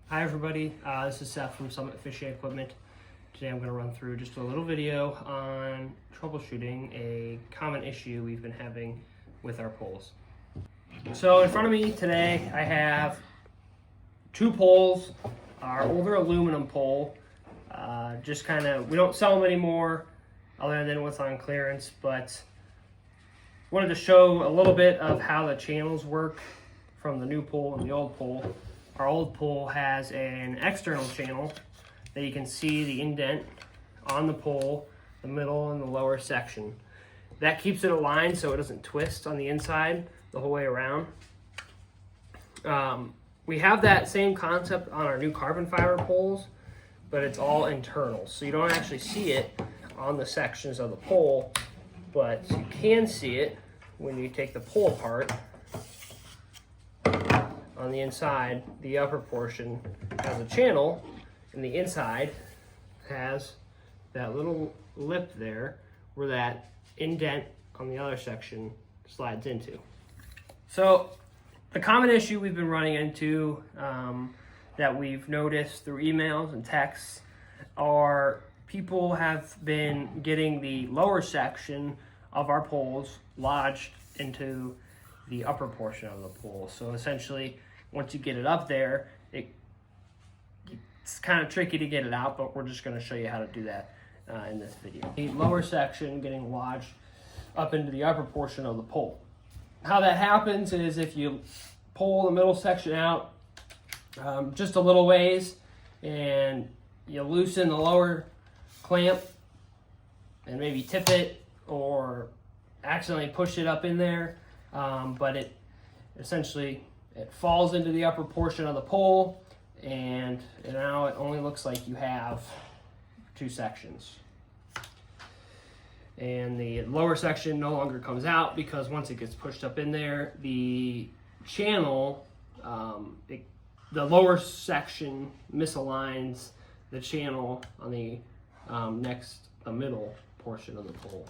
Hi everybody, this is Seth from Summit Fishing Equipment. Today I'm going to run through just a little video on troubleshooting a common issue we've been having with our poles. So in front of me today I have two poles, our older aluminum pole. We don't sell them anymore other than what's on clearance, but wanted to show a little bit of how the channels work from the new pole and the old pole. Our old pole has an external channel that you can see the indent on the pole, the middle and the lower section. That keeps it aligned so it doesn't twist on the inside the whole way around. We have that same concept on our new carbon fiber poles, but it's all internal. So you don't actually see it on the sections of the pole, but you can see it when you take the pole apart. On the inside, the upper portion has a channel, and the inside has that little lip there where that indent on the other section slides into. So the common issue we've been running into that we've noticed through emails and texts are people have been getting the lower section of our poles lodged into the upper portion of the pole. So essentially, once you get it up there, it's kind of tricky to get it out, but we're just going to show you how to do that in this video. The lower section getting lodged up into the upper portion of the pole. How that happens is if you pull the middle section out just a little ways and you loosen the lower clamp and maybe tip it or accidentally push it up in there, but it essentially falls into the upper portion of the pole, and now it only looks like you have two sections. And the lower section no longer comes out because once it gets pushed up in there, the channel, the lower section misaligns the channel on the the middle portion of the pole.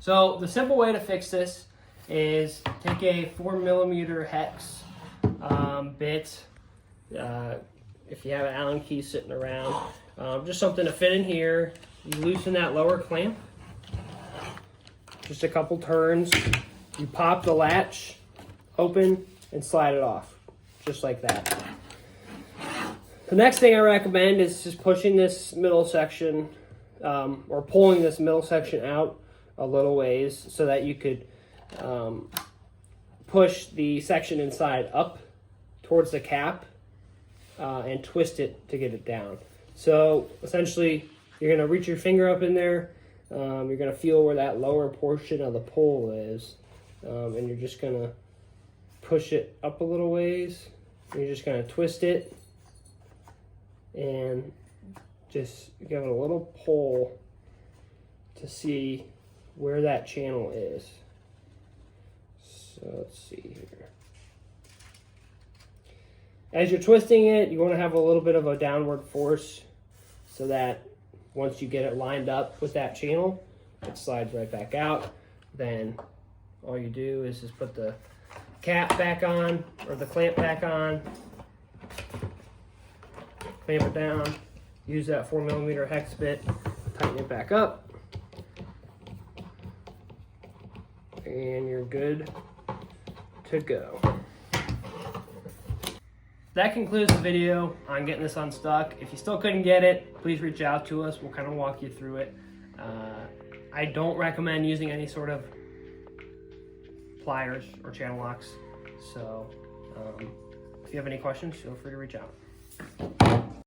So the simple way to fix this is take a 4mm hex bit. If you have an Allen key sitting around, just something to fit in here. You loosen that lower clamp, just a couple turns. You pop the latch open and slide it off, just like that. The next thing I recommend is just pushing this middle section or pulling this middle section out a little ways so that you could push the section inside up towards the cap and twist it to get it down. So essentially, you're going to reach your finger up in there. You're going to feel where that lower portion of the pole is, and you're just going to push it up a little ways. You're just going to twist it and just give it a little pull to see where that channel is. So let's see here. As you're twisting it, you want to have a little bit of a downward force so that once you get it lined up with that channel, it slides right back out. Then all you do is just put the cap back on, or the clamp back on, clamp it down, use that 4mm hex bit, tighten it back up, and you're good to go. That concludes the video on getting this unstuck. If you still couldn't get it, please reach out to us. We'll kind of walk you through it. I don't recommend using any sort of pliers or channel locks. So if you have any questions, feel free to reach out.